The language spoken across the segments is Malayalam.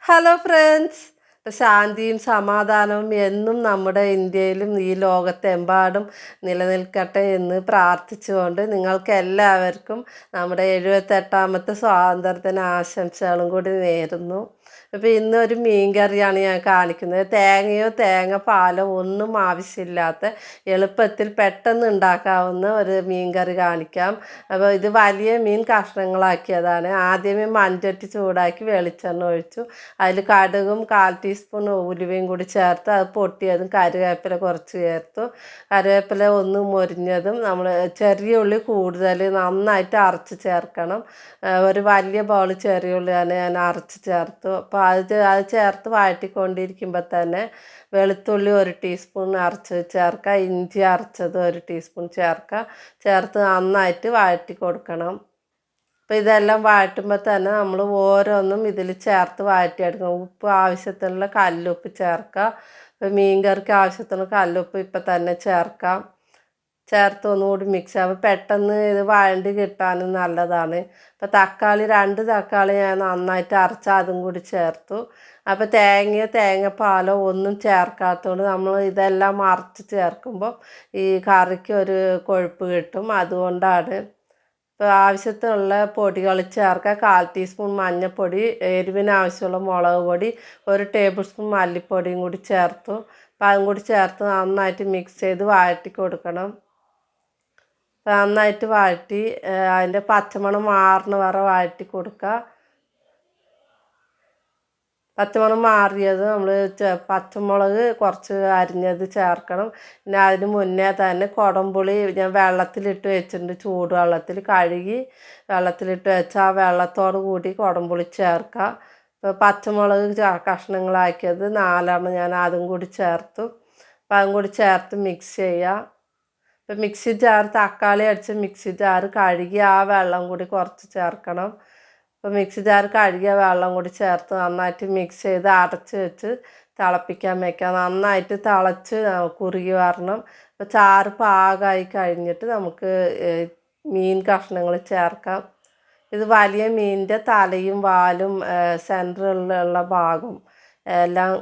Hello friends. ഇപ്പോൾ ശാന്തിയും സമാധാനവും എന്നും നമ്മുടെ ഇന്ത്യയിലും ഈ ലോകത്തെമ്പാടും നിലനിൽക്കട്ടെ എന്ന് പ്രാർത്ഥിച്ചുകൊണ്ട് നിങ്ങൾക്ക് എല്ലാവർക്കും നമ്മുടെ 78ാമത്തെ സ്വാതന്ത്ര്യദിന ആശംസകളും കൂടി നേരുന്നു. അപ്പോൾ ഇന്നൊരു മീൻ കറിയാണ് ഞാൻ കാണിക്കുന്നത്. തേങ്ങയോ പാലോ ഒന്നും ആവശ്യമില്ലാത്ത എളുപ്പത്തിൽ പെട്ടെന്ന് ഉണ്ടാക്കാവുന്ന ഒരു മീൻ കറി കാണിക്കാം. അപ്പോൾ ഇത് വലിയ മീൻ കഷ്ണങ്ങളാക്കിയതാണ്. ആദ്യമേ മൺചട്ടി ചൂടാക്കി വെളിച്ചെണ്ണ ഒഴിച്ചു. അതിൽ കടുകും 1/4 ടീസ്പൂൺ ഉലുവയും കൂടി ചേർത്ത് അത് പൊട്ടിയതും കറിവേപ്പില കുറച്ച് ചേർത്തു. കറിവേപ്പില ഒന്ന് മൊരിഞ്ഞതും നമ്മൾ ചെറിയ ഉള്ളി കൂടുതൽ നന്നായിട്ട് അരച്ച് ചേർക്കണം. ഒരു വലിയ ബൗൾ ചെറിയ ഉള്ളിയാണ് ഞാൻ അരച്ച് ചേർത്തു. അപ്പോൾ അത് ചേർത്ത് വഴറ്റിക്കൊണ്ടിരിക്കുമ്പോൾ തന്നെ വെളുത്തുള്ളി 1 ടീസ്പൂൺ അരച്ച് ചേർക്കുക. ഇഞ്ചി അരച്ചത് 1 ടീസ്പൂൺ ചേർത്ത് നന്നായിട്ട് വഴറ്റി കൊടുക്കണം. അപ്പോൾ ഇതെല്ലാം വഴറ്റുമ്പോൾ തന്നെ നമ്മൾ ഓരോന്നും ഇതിൽ ചേർത്ത് വഴറ്റിയെടുക്കണം. ഉപ്പ് ആവശ്യത്തിനുള്ള കല്ലുപ്പ് ചേർക്കുക. ഇപ്പോൾ മീൻ കറിക്ക് ആവശ്യത്തിനുള്ള കല്ലുപ്പ് ഇപ്പം തന്നെ ചേർക്കാം. ചേർത്ത് ഒന്നുകൂടി മിക്സ് ആകുമ്പോൾ പെട്ടെന്ന് ഇത് വഴണ്ടി കിട്ടാനും നല്ലതാണ്. അപ്പോൾ 2 തക്കാളി ഞാൻ നന്നായിട്ട് അരച്ച് അതും കൂടി ചേർത്തു. അപ്പോൾ തേങ്ങപ്പാലോ ഒന്നും ചേർക്കാത്തതുകൊണ്ട് നമ്മൾ ഇതെല്ലാം അരച്ച് ചേർക്കുമ്പോൾ ഈ കറിക്ക് ഒരു കൊഴുപ്പ് കിട്ടും. അതുകൊണ്ടാണ്. ഇപ്പോൾ ആവശ്യത്തിനുള്ള പൊടികൾ ചേർക്കുക. 1/4 ടീസ്പൂൺ മഞ്ഞൾപ്പൊടി, എരിവിന് ആവശ്യമുള്ള മുളക് പൊടി, 1 ടേബിൾ സ്പൂൺ മല്ലിപ്പൊടിയും കൂടി ചേർത്തു. അപ്പോൾ അതും കൂടി ചേർത്ത് നന്നായിട്ട് മിക്സ് ചെയ്ത് വഴറ്റി കൊടുക്കണം. നന്നായിട്ട് വഴറ്റി അതിൻ്റെ പച്ചമണം മാറുന്ന വരെ വഴറ്റി കൊടുക്കുക. പച്ചമണം മാറിയത് നമ്മൾ പച്ചമുളക് കുറച്ച് അരിഞ്ഞത് ചേർക്കണം. പിന്നെ അതിന് മുന്നേ തന്നെ കുടംപുളി ഞാൻ വെള്ളത്തിലിട്ട് വെച്ചിട്ടുണ്ട്. ചൂടുവെള്ളത്തിൽ കഴുകി വെള്ളത്തിലിട്ട് വെച്ച് ആ വെള്ളത്തോട് കൂടി കുടംപുളി ചേർക്കുക. ഇപ്പോൾ പച്ചമുളക് കഷ്ണങ്ങളാക്കിയത് 4 ഞാൻ അതും കൂടി ചേർത്തു. അപ്പോൾ അതും കൂടി ചേർത്ത് മിക്സ് ചെയ്യുക. ഇപ്പോൾ മിക്സി ജാർ തക്കാളി അടിച്ച് മിക്സി ജാർ കഴുകി ആ വെള്ളം കൂടി കുറച്ച് ചേർക്കണം. അപ്പോൾ മിക്സി ജാർ കഴുകിയ വെള്ളം കൂടി ചേർത്ത് നന്നായിട്ട് മിക്സ് ചെയ്ത് അടച്ച് വെച്ച് തിളപ്പിക്കാൻ വയ്ക്കാം. നന്നായിട്ട് തിളച്ച് കുറുകി വരണം. അപ്പോൾ ചാറ് പാകമായി കഴിഞ്ഞിട്ട് നമുക്ക് മീൻ കഷ്ണങ്ങൾ ചേർക്കാം. ഇത് വലിയ മീനിൻ്റെ തലയും വാലും സെൻറ്ററിലുള്ള ഭാഗം എല്ലാം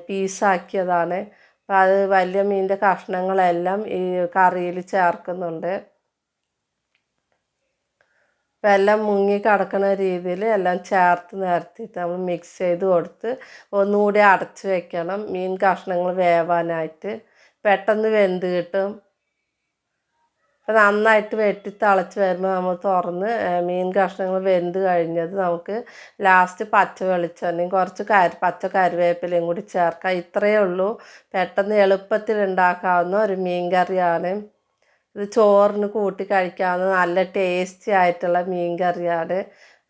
പീസാക്കിയതാണ്. അപ്പോൾ അത് വലിയ മീനിൻ്റെ കഷ്ണങ്ങളെല്ലാം ഈ കറിയിൽ ചേർക്കുന്നുണ്ട്. അപ്പോൾ എല്ലാം മുങ്ങി കിടക്കുന്ന രീതിയിൽ എല്ലാം ചേർത്ത് നിരത്തിയിട്ട് നമ്മൾ മിക്സ് ചെയ്ത് കൊടുത്ത് ഒന്നുകൂടി അടച്ച് വെക്കണം. മീൻ കഷ്ണങ്ങൾ വേവാനായിട്ട് പെട്ടെന്ന് വെന്ത് കിട്ടും. അപ്പോൾ നന്നായിട്ട് വെട്ടി തിളച്ച് വരുമ്പോൾ നമ്മൾ തുറന്ന് മീൻ കഷ്ണങ്ങൾ വെന്ത് കഴിഞ്ഞത് നമുക്ക് ലാസ്റ്റ് പച്ച വെളിച്ചെണ്ണയും കുറച്ച് പച്ച കറിവേപ്പിലയും കൂടി ചേർക്കാം. ഇത്രയേ ഉള്ളൂ. പെട്ടെന്ന് എളുപ്പത്തിൽ ഉണ്ടാക്കാവുന്ന ഒരു മീൻ കറിയാണ്. ഇത് ചോറിന് കൂട്ടി കഴിക്കാവുന്ന നല്ല ടേസ്റ്റി ആയിട്ടുള്ള മീൻ കറിയാണ്.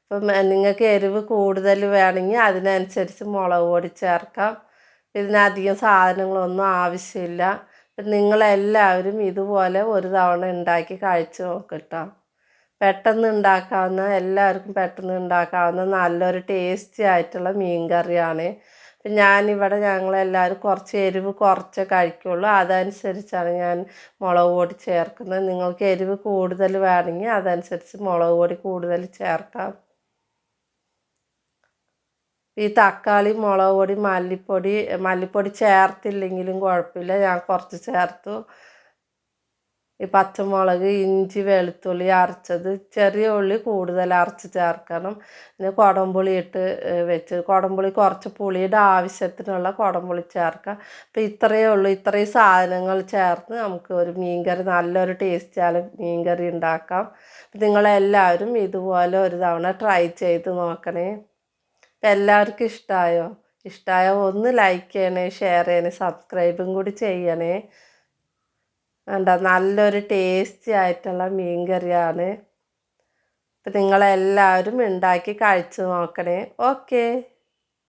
അപ്പം നിങ്ങൾക്ക് എരിവ് കൂടുതൽ വേണമെങ്കിൽ അതിനനുസരിച്ച് മുളക് പൊടി ചേർക്കാം. ഇതിനധികം സാധനങ്ങളൊന്നും ആവശ്യമില്ല. നിങ്ങളെല്ലാവരും ഇതുപോലെ ഒരു തവണ ഉണ്ടാക്കി കഴിച്ച് നോക്കട്ടോ. പെട്ടെന്ന് ഉണ്ടാക്കാവുന്ന എല്ലാവർക്കും പെട്ടെന്ന് ഉണ്ടാക്കാവുന്ന നല്ലൊരു ടേസ്റ്റി ആയിട്ടുള്ള മീൻ കറിയാണ്. അപ്പം ഞങ്ങളെല്ലാവരും കുറച്ച് എരിവ് കുറച്ചേ കഴിക്കുള്ളൂ. അതനുസരിച്ചാണ് ഞാൻ മുളക് പൊടി ചേർക്കുന്നത്. നിങ്ങൾക്ക് എരിവ് കൂടുതൽ വേണമെങ്കിൽ അതനുസരിച്ച് മുളക് പൊടി കൂടുതൽ ചേർക്കാം. ഈ തക്കാളി, മുളക് പൊടി, മല്ലിപ്പൊടി ചേർത്തില്ലെങ്കിലും കുഴപ്പമില്ല. ഞാൻ കുറച്ച് ചേർത്തു. ഈ പച്ചമുളക്, ഇഞ്ചി, വെളുത്തുള്ളി അരച്ചത്, ചെറിയ ഉള്ളി കൂടുതൽ അരച്ച് ചേർക്കണം. പിന്നെ കുടംപുളി ഇട്ട് വെച്ച് കുടംപുളി കുറച്ച് പുളിയുടെ ആവശ്യത്തിനുള്ള കുടംപുളി ചേർക്കാം. അപ്പോൾ ഇത്രയേ ഉള്ളൂ. ഇത്രയും സാധനങ്ങൾ ചേർത്ത് നമുക്ക് ഒരു മീൻകറി നല്ലൊരു ടേസ്റ്റിയാൽ മീൻകറി ഉണ്ടാക്കാം. അപ്പോൾ നിങ്ങളെല്ലാവരും ഇതുപോലെ ഒരു തവണ ട്രൈ ചെയ്ത് നോക്കണേ. അപ്പം എല്ലാവർക്കും ഇഷ്ടമായോ ഒന്ന് ലൈക്ക് ചെയ്യണേ, ഷെയർ ചെയ്യണേ, സബ്സ്ക്രൈബും കൂടി ചെയ്യണേ. നല്ലൊരു ടേസ്റ്റി ആയിട്ടുള്ള മീൻ കറിയാണ്. അപ്പം നിങ്ങളെല്ലാവരും ഉണ്ടാക്കി കഴിച്ച് നോക്കണേ. ഓക്കേ.